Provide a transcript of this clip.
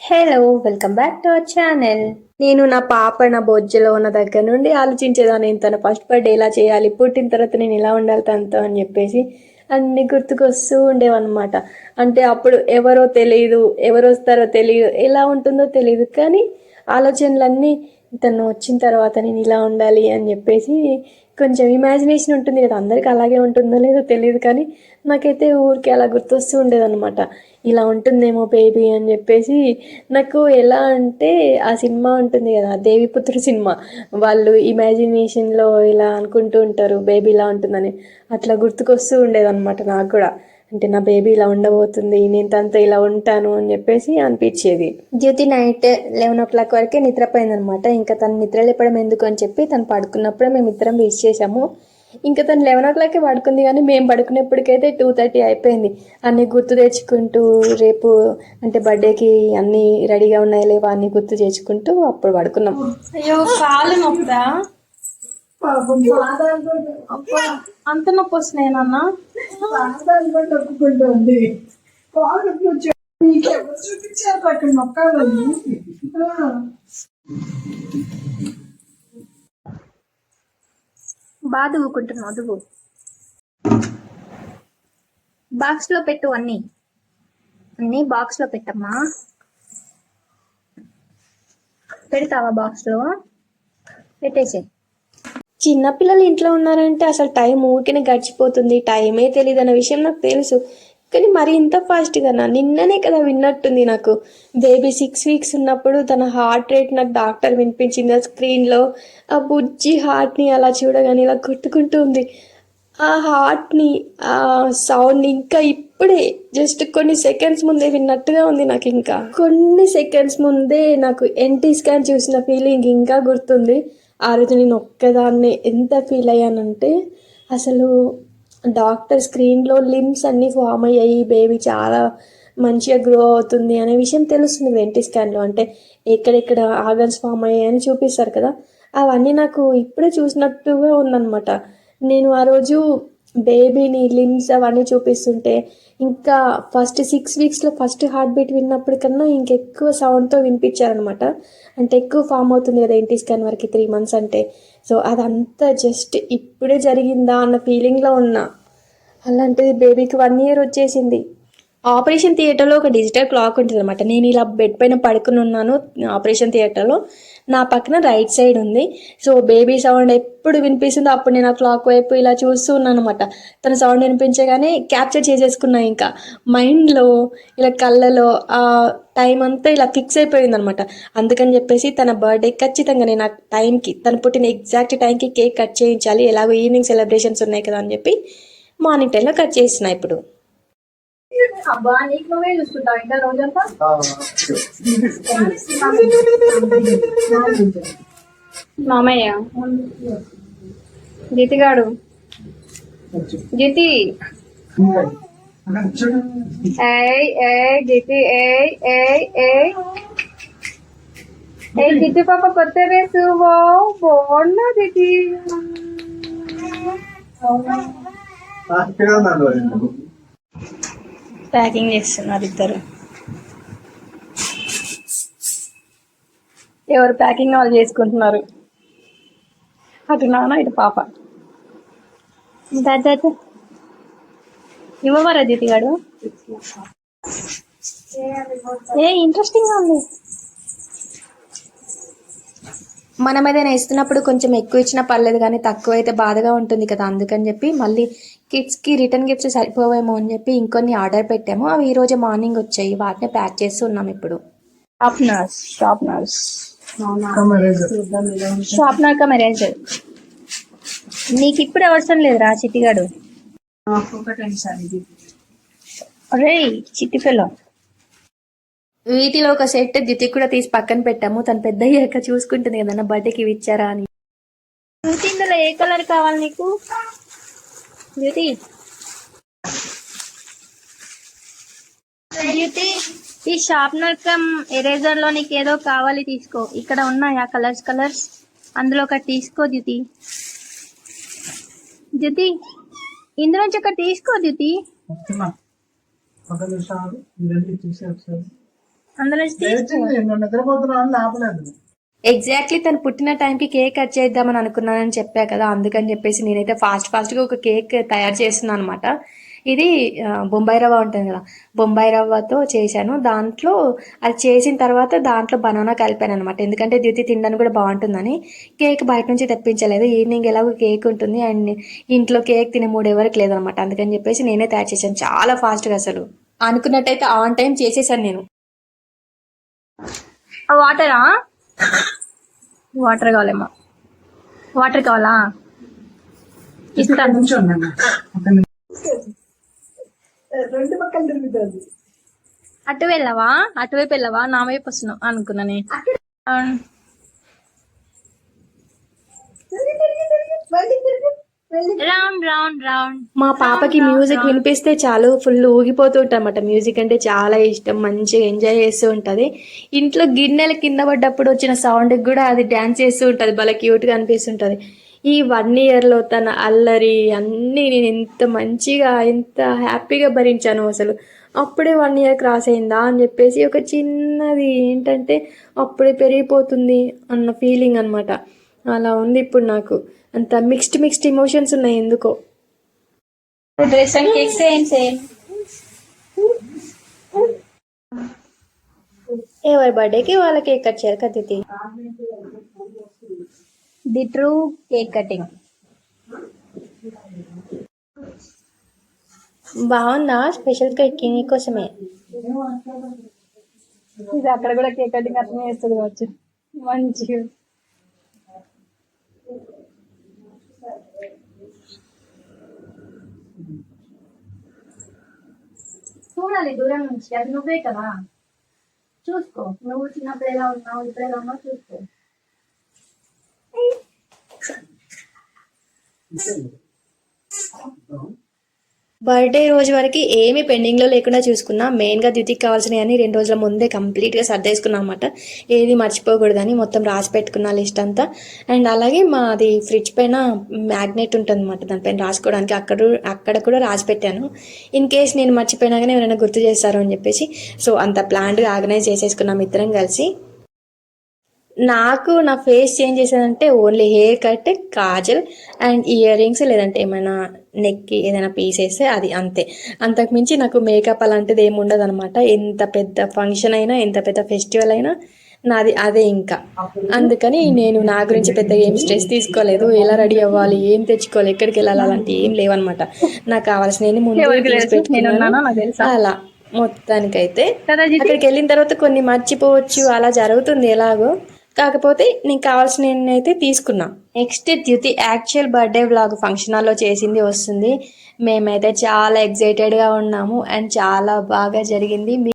Hello, welcome back to our channel. నేను నా పాప నా బొజ్జలో ఉన్న దగ్గర నుండి ఆలోచించేదాన్ని, తన ఫస్ట్ బర్త్డే ఎలా చేయాలి, పుట్టిన తర్వాత నేను ఎలా ఉండాలి తనతో అని చెప్పేసి అన్ని గుర్తుకొస్తూ ఉండేవన్నమాట. అంటే అప్పుడు ఎవరో తెలియదు, ఎవరు వస్తారో తెలియదు, ఎలా ఉంటుందో తెలియదు, కానీ ఆలోచనలన్నీ తను వచ్చిన తర్వాత నేను ఇలా ఉండాలి అని చెప్పేసి కొంచెం ఇమాజినేషన్ ఉంటుంది కదా, అందరికి అలాగే ఉంటుందో లేదో తెలియదు, కానీ నాకైతే ఊరికి అలా గుర్తొస్తూ ఉండేదన్నమాట. ఇలా ఉంటుందేమో బేబీ అని చెప్పేసి. నాకు ఎలా అంటే ఆ సినిమా ఉంటుంది కదా, దేవిపుత్ర సినిమా, వాళ్ళు ఇమాజినేషన్లో ఇలా అనుకుంటూ ఉంటారు బేబీ ఇలా ఉంటుందని, అట్లా గుర్తుకొస్తూ ఉండేదన్నమాట నాకు కూడా. అంటే నా బేబీ ఇలా ఉండబోతుంది, నేను తనతో ఇలా ఉంటాను అని చెప్పేసి అనిపించేది. జ్యోతి నైట్ 11 o'clock వరకే నిద్రపోయిందనమాట. ఇంకా తను నిద్ర లేపడం ఎందుకు అని చెప్పి తను పడుకున్నప్పుడే మేము ఇద్దరం విష్ చేసాము. ఇంకా తను 11 o'clock పడుకుంది, కానీ మేము పడుకునేప్పటికైతే 2:30 అయిపోయింది. అన్నీ గుర్తు తెచ్చుకుంటూ, రేపు అంటే బర్త్డేకి అన్నీ రెడీగా ఉన్నాయి లేవా అన్నీ గుర్తు తెచ్చుకుంటూ అప్పుడు పడుకున్నాం. అయ్యో కాలు నొప్పుదా, అంత నొప్పి వస్తున్నాయనన్నా నొప్పుకుంటుంది. చూపించారు అక్కడ నొక్కాలి. బాగా దువ్వుకుంటున్నావు, దువ్వు. బాక్స్ లో పెట్టు, అన్ని బాక్స్ లో పెట్టమ్మా. పెడతావా బాక్స్ లో? పెట్టేసే. చిన్నపిల్లలు ఇంట్లో ఉన్నారంటే అసలు టైం ఊరికే గడిచిపోతుంది, టైమే తెలియదు అన్న విషయం నాకు తెలుసు. కానీ మరి ఇంత ఫాస్ట్గా నిన్ననే కదా విన్నట్టుంది నాకు. బేబీ 6 weeks ఉన్నప్పుడు తన హార్ట్ రేట్ నాకు డాక్టర్ వినిపించింది ఆ స్క్రీన్లో. ఆ బుజ్జి హార్ట్ని అలా చూడగానే ఇలా కొట్టుకుంటూ ఉంది. ఆ హార్ట్ని, ఆ సౌండ్ ఇంకా ఇప్పుడే జస్ట్ కొన్ని సెకండ్స్ ముందే విన్నట్టుగా ఉంది నాకు. ఇంకా కొన్ని సెకండ్స్ ముందే నాకు ఎన్టీ స్కాన్ చూసిన ఫీలింగ్ ఇంకా గుర్తుంది. ఆ రోజు నేను ఒక్కదాన్నే ఎంత ఫీల్ అయ్యానంటే, అసలు డాక్టర్ స్క్రీన్లో లిమ్స్ అన్నీ ఫామ్ అయ్యాయి, బేబీ చాలా మంచిగా గ్రో అవుతుంది అనే విషయం తెలుస్తుంది ఎన్టీ స్కాన్లో. అంటే ఎక్కడెక్కడ ఆర్గన్స్ ఫామ్ అయ్యాయి అని చూపిస్తారు కదా, అవన్నీ నాకు ఇప్పుడే చూసినట్టుగా ఉందన్నమాట. నేను ఆ రోజు బేబీని లిమ్స్ అవన్నీ చూపిస్తుంటే, ఇంకా ఫస్ట్ 6 weeksలో ఫస్ట్ హార్ట్ బీట్ విన్నప్పటికన్నా ఇంకెక్కువ సౌండ్తో వినిపించారనమాట. అంటే ఎక్కువ ఫామ్ అవుతుంది కదా ఎన్టీ స్కాన్ వరకు 3 months అంటే. సో అదంతా జస్ట్ ఇప్పుడే జరిగిందా అన్న ఫీలింగ్లో ఉన్నా. అలాంటిది బేబీకి 1 year వచ్చేసింది. ఆపరేషన్ థియేటర్లో ఒక డిజిటల్ క్లాక్ ఉంటుంది అనమాట. నేను ఇలా బెడ్ పైన పడుకుని ఉన్నాను ఆపరేషన్ థియేటర్లో, నా పక్కన రైట్ సైడ్ ఉంది. సో బేబీ సౌండ్ ఎప్పుడు వినిపిస్తుందో అప్పుడు నేను ఆ క్లాక్ వైపు ఇలా చూస్తూ ఉన్నాను అనమాట. తన సౌండ్ వినిపించగానే క్యాప్చర్ చేసేసుకున్నా ఇంకా మైండ్లో, ఇలా కళ్ళలో ఆ టైం అంతా ఇలా ఫిక్స్ అయిపోయింది అనమాట. అందుకని చెప్పేసి తన బర్త్డే ఖచ్చితంగా నేను ఆ టైంకి, తను పుట్టిన ఎగ్జాక్ట్ టైంకి కేక్ కట్ చేయించాలి, ఎలాగో ఈవినింగ్ సెలబ్రేషన్స్ ఉన్నాయి కదా అని చెప్పి మార్నింగ్ టైంలో కట్ చేసిన ఇప్పుడు. అబ్బా నీకు నువ్వే చూసుకుంటావు ఇంకా రోజంతా. మామయ్య జితిగాడు, జితి ఏయ్ ఏయ్ జితి ఏయ్ ఏయ్ ఏయ్ ఏయ్ జితి పాప కొత్త డ్రెస్ బాగున్నా జితి. ప్యాకింగ్ చేస్తున్నారు ఇద్దరు, ఎవరు ప్యాకింగ్ వాళ్ళు చేసుకుంటున్నారు. అటు నాన్న ఇటు పాప. ఇవ్వమరా జితి గాడు. ఏ ఇంట్రెస్టింగ్గా ఉంది. మనం ఏదైనా ఇస్తున్నప్పుడు కొంచెం ఎక్కువ ఇచ్చినా పర్లేదు, కానీ తక్కువ అయితే బాధగా ఉంటుంది కదా. అందుకని చెప్పి మళ్ళీ కిడ్స్కి రిటర్న్ గిఫ్ట్స్ సరిపోవేమో అని చెప్పి ఇంకొన్ని ఆర్డర్ పెట్టాము. అవి ఈరోజు మార్నింగ్ వచ్చాయి, వాటిని ప్యాక్ చేస్తున్నాం ఇప్పుడు. షార్ప్నర్ కమ్ ఎరేజర్ నీకు ఇప్పుడు అవసరం లేదురా చిట్టిగాడు. అరే చిట్టి పిల్ల. వీటిలో ఒక సెట్ జితి కూడా తీసి పక్కన పెట్టాము, తను పెద్ద అయ్యాక చూసుకుంటుంది కదన్నా బర్త్డేకి ఇచ్చారా అని. ఇందులో ఏ కలర్ కావాలి నీకు జ్యోతి? జ్యోతి ఈ షార్ప్నర్ కమ్ ఎరేజర్ లో నీకు ఏదో కావాలి తీసుకో, ఇక్కడ ఉన్నాయా కలర్స్, అందులో ఒకటి తీసుకో జ్యోతి. జ్యోతి ఇందులోంచి ఒకటి తీసుకో జ్యోతి. ఒక నిమిషం చూసి ఒకసారి అందులో నేను నిద్రపోతున్నా అని ఆపలేదు. ఎగ్జాక్ట్లీ తను పుట్టిన టైంకి కేక్ కట్ చేద్దామని అనుకున్నానని చెప్పా కదా, అందుకని చెప్పేసి నేనైతే ఫాస్ట్గా ఒక కేక్ తయారు చేస్తున్నాను అనమాట. ఇది బొంబాయి రవ్వ ఉంటుంది కదా, బొంబాయి రవ్వతో చేశాను. దాంట్లో అది చేసిన తర్వాత దాంట్లో బనానా కలిపాను అనమాట, ఎందుకంటే ద్యుతి తినడానికి కూడా బాగుంటుందని. కేక్ బయట నుంచి తెప్పించలేదు, ఈవినింగ్ ఎలాగో కేక్ ఉంటుంది అండ్ ఇంట్లో కేక్ తినే మూడు ఎవరికి లేదనమాట, అందుకని చెప్పేసి నేనే తయారు చేశాను చాలా ఫాస్ట్గా. అసలు అనుకున్నట్టయితే ఆన్ టైం చేసేసాను నేను. వాటరా? వాటర్ కావాలేమో. వాటర్ కావాలా? ఇస్తాను. కొంచెం ఉండండి. రెండు పక్కలు తిరుగుతుంది. అటు వెళ్ళవా? అటువైపు వెళ్ళవా? నా వైపు వస్తున్నావు అనుకున్నా నేను. Round round round. మా పాపకి మ్యూజిక్ వినిపిస్తే చాలు ఫుల్ ఊగిపోతూ ఉంటాం అన్నమాట. మ్యూజిక్ అంటే చాలా ఇష్టం, మంచిగా ఎంజాయ్ చేస్తూ ఉంటుంది. ఇంట్లో గిన్నెలు కింద పడ్డప్పుడు వచ్చిన సౌండ్కి కూడా అది డ్యాన్స్ చేస్తూ ఉంటుంది, భలే క్యూట్గా అనిపిస్తుంటుంది. ఈ 1 ఇయర్లో తన అల్లరి అన్నీ నేను ఎంత మంచిగా ఎంత హ్యాపీగా భరించాను అసలు. అప్పుడే 1 ఇయర్ క్రాస్ అయిందా అని చెప్పేసి ఒక చిన్నది ఏంటంటే అప్పుడే పెరిగిపోతుంది అన్న ఫీలింగ్ అనమాట. అలా ఉంది ఇప్పుడు నాకు. అంత మిక్స్డ్ ఇమోషన్స్ ఉన్నాయి ఎందుకో. Dress and cake same same. ఎవరి బర్త్డేకి వాళ్ళ కేక్ కట్ చేయాలి కదితి. The true cake cutting. బాగుందా? స్పెషల్ కేక్ నీకోసమే. ఇది అక్కడ కూడా కేక్ కటింగ్ అట్లనే చేస్తుంది కావచ్చు మంచిగా. చూడాలి దూరం నుంచి, అది నువ్వే కదా, చూసుకో. నువ్వు చిన్నప్పుడు ఎలా ఉన్నావు, ఇప్పుడు ఎలా ఉన్నావు చూసుకో. బర్త్డే రోజు వరకు ఏమీ పెండింగ్లో లేకుండా చూసుకున్నా. మెయిన్గా ద్యుతికి కావాల్సినవి అని 2 రోజుల ముందే కంప్లీట్గా సర్దేసుకున్నాం అనమాట. ఏది మర్చిపోకూడదని మొత్తం రాసి పెట్టుకున్నా లిస్ట్ అంతా. అండ్ అలాగే మాది ఫ్రిడ్జ్ పైన మ్యాగ్నెట్ ఉంటుంది అనమాట, దానిపైన రాసుకోవడానికి అక్కడ కూడా రాసి పెట్టాను. ఇన్ కేస్ నేను మర్చిపోయినా కానీ ఎవరైనా గుర్తు చేస్తారు అని చెప్పేసి. సో అంత ప్లాన్డ్గా ఆర్గనైజ్ చేసేసుకున్నాం ఇద్దరం కలిసి. నాకు నా ఫేస్ చేంజ్ చేసేదంటే only haircut, kajal and earrings, లేదంటే ఏమైనా నెక్కి ఏదైనా పీస్ వేస్తే అది అంతే. అంతకుమించి నాకు మేకప్ అలాంటిది ఏమి ఉండదు అనమాట. ఎంత పెద్ద ఫంక్షన్ అయినా ఎంత పెద్ద ఫెస్టివల్ అయినా నాది అదే ఇంకా. అందుకని నేను నా గురించి పెద్దగా ఏం స్ట్రెస్ తీసుకోలేదు. ఎలా రెడీ అవ్వాలి, ఏం తెచ్చుకోవాలి, ఎక్కడికి వెళ్ళాలి అలాంటివి ఏం లేవన్నమాట. నాకు కావాల్సినవి ముందు తీసి పెట్టుకున్నాను. అలా మొత్తానికైతే అక్కడికి వెళ్ళిన తర్వాత కొన్ని మర్చిపోవచ్చు, అలా జరుగుతుంది ఎలాగో. కాకపోతే నీకు కావాల్సిన అయితే తీసుకున్నా. నెక్స్ట్ ద్యుతి యాక్చువల్ బర్త్డే వ్లాగ్ ఫంక్షన్ హాల్లో చేసింది వస్తుంది. మేమైతే చాలా ఎక్సైటెడ్గా ఉన్నాము అండ్ చాలా బాగా జరిగింది.